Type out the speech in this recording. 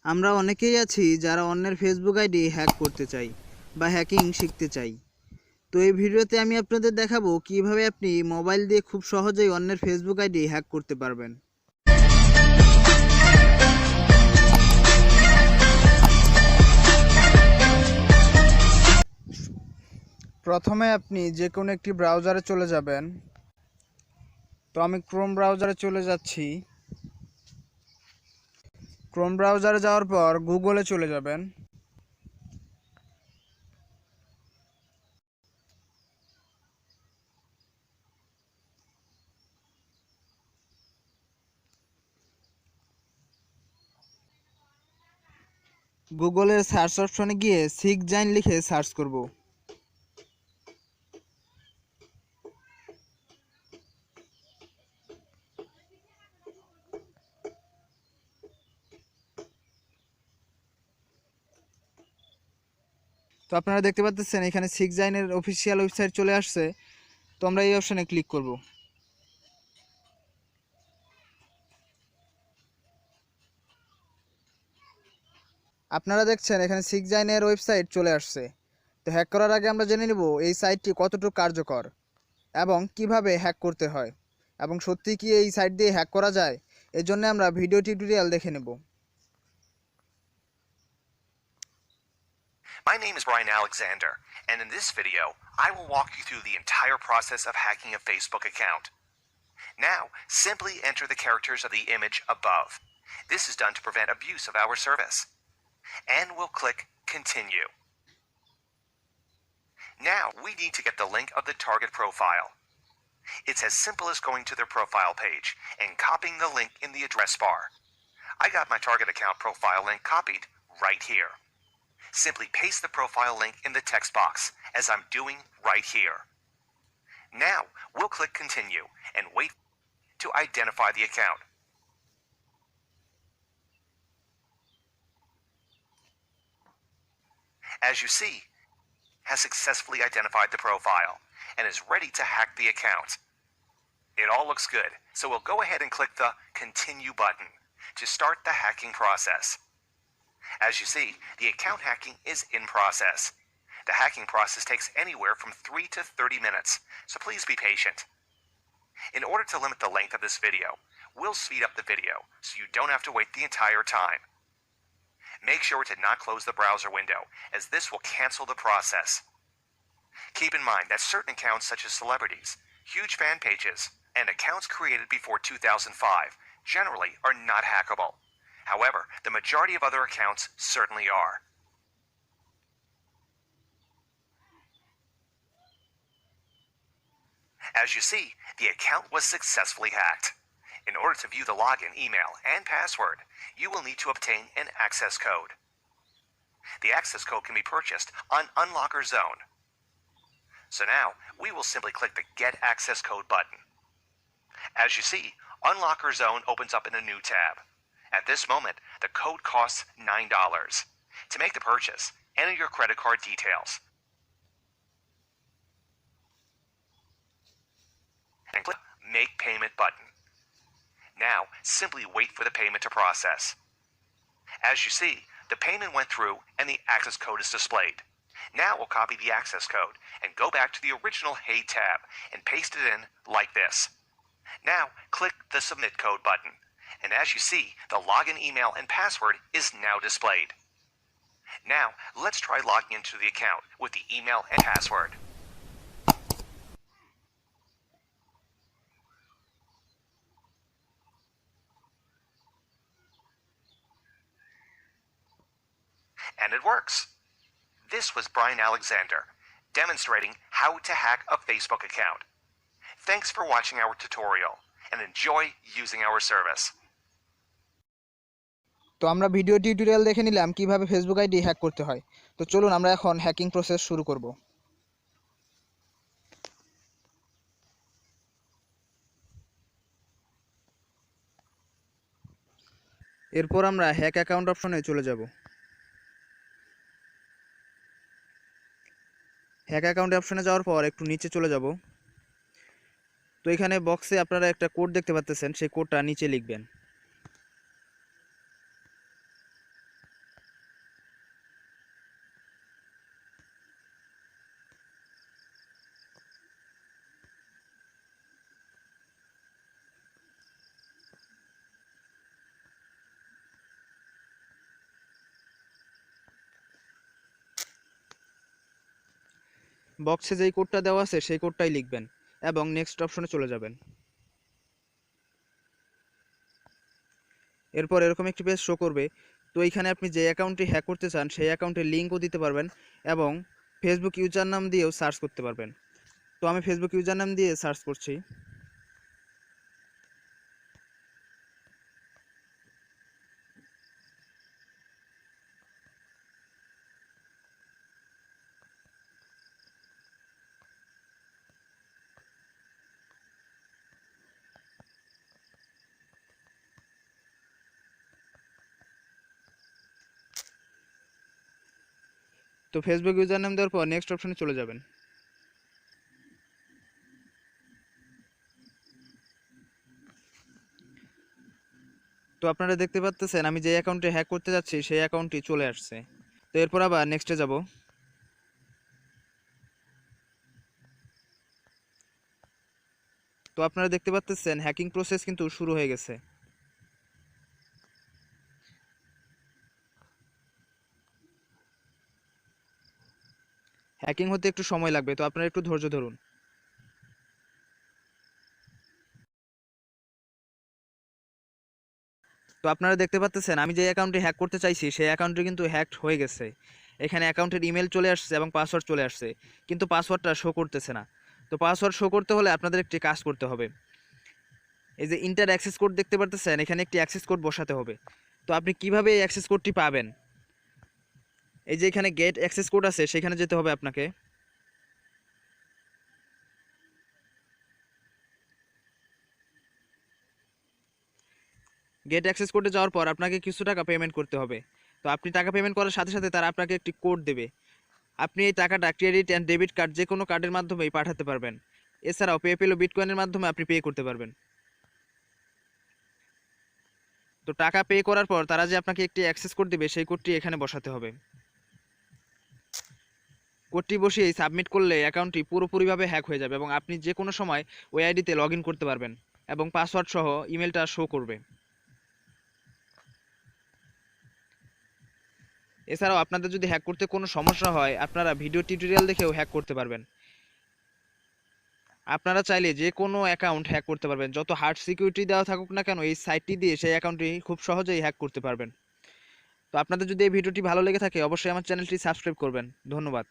আমরা অনেকেই আছি যারা অন্যের ফেসবুক আইডি হ্যাক করতে চাই বা হ্যাকিং শিখতে চাই। তো এই ভিডিওতে আমি আপনাদের দেখাবো কিভাবে আপনি মোবাইল দিয়ে খুব সহজেই অন্যের ফেসবুক আইডি হ্যাক করতে পারবেন। প্রথমে আপনি যে কোনো একটি ব্রাউজারে চলে যাবেন। তো আমি ক্রোম ব্রাউজারে চলে যাচ্ছি। ক্রোম ব্রাউজারে যাওয়ার পর গুগলে চলে যাবেন। গুগলের সার্চ অপশনে গিয়ে সিগজাইন লিখে সার্চ করব। তো আপনারা দেখতে পাচ্ছেন এখানে সিগজাইনের অফিসিয়াল ওয়েবসাইট চলে আসছে। তো আমরা এই অপশনে ক্লিক করব। আপনারা দেখছেন এখানে সিগজাইনের ওয়েবসাইট চলে আসছে। তো হ্যাক করার আগে আমরা জেনে নেব এই সাইটটি কতটুকু কার্যকর এবং কিভাবে হ্যাক করতে হয়, এবং সত্যি কি এই সাইট দিয়ে হ্যাক করা যায়, এর জন্য আমরা ভিডিও টিউটোরিয়াল দেখে নেব। My name is Brian Alexander, and in this video, I will walk you through the entire process of hacking a Facebook account. Now, simply enter the characters of the image above. This is done to prevent abuse of our service. And we'll click Continue. Now, we need to get the link of the target profile. It's as simple as going to their profile page and copying the link in the address bar. I got my target account profile link copied right here. Simply paste the profile link in the text box, as I'm doing right here. Now, we'll click Continue and wait to identify the account. As you see, has successfully identified the profile and is ready to hack the account. It all looks good, so we'll go ahead and click the Continue button to start the hacking process. As you see, the account hacking is in process. The hacking process takes anywhere from 3 to 30 minutes, so please be patient. In order to limit the length of this video, we'll speed up the video so you don't have to wait the entire time. Make sure to not close the browser window, as this will cancel the process. Keep in mind that certain accounts such as celebrities, huge fan pages, and accounts created before 2005 generally are not hackable. However, the majority of other accounts certainly are. As you see, the account was successfully hacked. In order to view the login email and password, you will need to obtain an access code. The access code can be purchased on Unlocker Zone. So now, we will simply click the Get Access Code button. As you see, Unlocker Zone opens up in a new tab. At this moment, the code costs $9. To make the purchase, enter your credit card details and click Make Payment button. Now, simply wait for the payment to process. As you see, the payment went through and the access code is displayed. Now we'll copy the access code and go back to the original Hey tab and paste it in like this. Now, click the Submit Code button. And as you see, the login email and password is now displayed. Now, let's try logging into the account with the email and password. And it works. This was Brian Alexander, demonstrating how to hack a Facebook account. Thanks for watching our tutorial, and enjoy using our service. তো আমরা video tutorial দেখে নিলাম কিভাবে Facebook ID hack করতে হয়। তো চলুন আমরা এখন হ্যাকিং প্রসেস শুরু করব। এরপর আমরা হ্যাক অ্যাকাউন্ট অপশনে চলে যাব। হ্যাক অ্যাকাউন্ট অপশনে যাওয়ার পর একটু নিচে চলে যাব। তো এখানে বক্সে আপনারা একটা কোড দেখতে পাচ্ছেন, সেই কোডটা নিচে লিখবেন। বক্সে যেই কোডটা দেওয়া আছে সেই কোডটাই লিখবেন এবং নেক্সট অপশনে চলে যাবেন। এরপর এরকম একটি পেজ শো করবে। তো এইখানে আপনি যে অ্যাকাউন্টটি হ্যাক করতে চান সেই অ্যাকাউন্টের লিঙ্কও দিতে পারবেন এবং ফেসবুক ইউজার নাম দিয়েও সার্চ করতে পারবেন। তো আমি ফেসবুক ইউজার নাম দিয়ে সার্চ করছি। তো ফেসবুক ইউজার নাম দেওয়ার পর নেক্সট অপশনে চলে যাবেন। তো আপনারা দেখতে পাচ্ছেন আমি যে অ্যাকাউন্টে হ্যাক করতে যাচ্ছি সেই অ্যাকাউন্টটি চলে আসছে। তো এরপর আবার নেক্সটে যাব। তো আপনারা দেখতে পাচ্ছেন হ্যাকিং প্রসেস কিন্তু শুরু হয়ে গেছে। হ্যাকিং হতে একটু সময় লাগবে, তো আপনারা একটু ধৈর্য ধরুন। তো আপনারা দেখতে পাচ্ছেন আমি যে অ্যাকাউন্টে হ্যাক করতে চাইছি সেই অ্যাকাউন্টটি কিন্তু হ্যাকড হয়ে গেছে। এখানে অ্যাকাউন্টের ইমেল চলে আসছে এবং পাসওয়ার্ড চলে আসছে, কিন্তু পাসওয়ার্ডটা শো করতেছে না। তো পাসওয়ার্ড শো করতে হলে আপনাদের একটি কাজ করতে হবে। এই যে ইন্টার অ্যাক্সেস কোড দেখতে পাচ্ছেন, এখানে একটি অ্যাক্সেস কোড বসাতে হবে। তো আপনি কিভাবে এই অ্যাক্সেস কোডটি পাবেন? এই যে এখানে গেট অ্যাক্সেস কোড আছে সেখানে যেতে হবে আপনাকে। গেট অ্যাক্সেস কোডে যাওয়ার পর আপনাকে কিছু টাকা পেমেন্ট করতে হবে। তো আপনি টাকা পেমেন্ট করার সাথে সাথে তারা আপনাকে একটি কোড দেবে। আপনি এই টাকাটা ক্রেডিট অ্যান্ড ডেবিট কার্ড যে কোনো কার্ডের মাধ্যমেই পাঠাতে পারবেন। এছাড়াও পেপ্যাল ও বিটকয়েনের মাধ্যমে আপনি পে করতে পারবেন। তো টাকা পে করার পর তারা যে আপনাকে একটি অ্যাক্সেস কোড দেবে সেই কোডটি এখানে বসাতে হবে। কোডটি বসিয়ে সাবমিট করলে অ্যাকাউন্টটি পুরোপুরিভাবে হ্যাক হয়ে যাবে এবং আপনি যে কোনো সময় ওই আইডিতে লগ ইন করতে পারবেন এবং পাসওয়ার্ড সহ ইমেলটা শো করবে। এছাড়াও আপনাদের যদি হ্যাক করতে কোনো সমস্যা হয় আপনারা ভিডিও টিউটোরিয়াল দেখেও হ্যাক করতে পারবেন। আপনারা চাইলে যে কোনো অ্যাকাউন্ট হ্যাক করতে পারবেন, যত হার্ড সিকিউরিটি দেওয়া থাকুক না কেন এই সাইটটি দিয়ে সেই অ্যাকাউন্টটি খুব সহজেই হ্যাক করতে পারবেন। তো আপনাদের যদি এই ভিডিওটি ভালো লেগে থাকে অবশ্যই আমার চ্যানেলটি সাবস্ক্রাইব করবেন। ধন্যবাদ।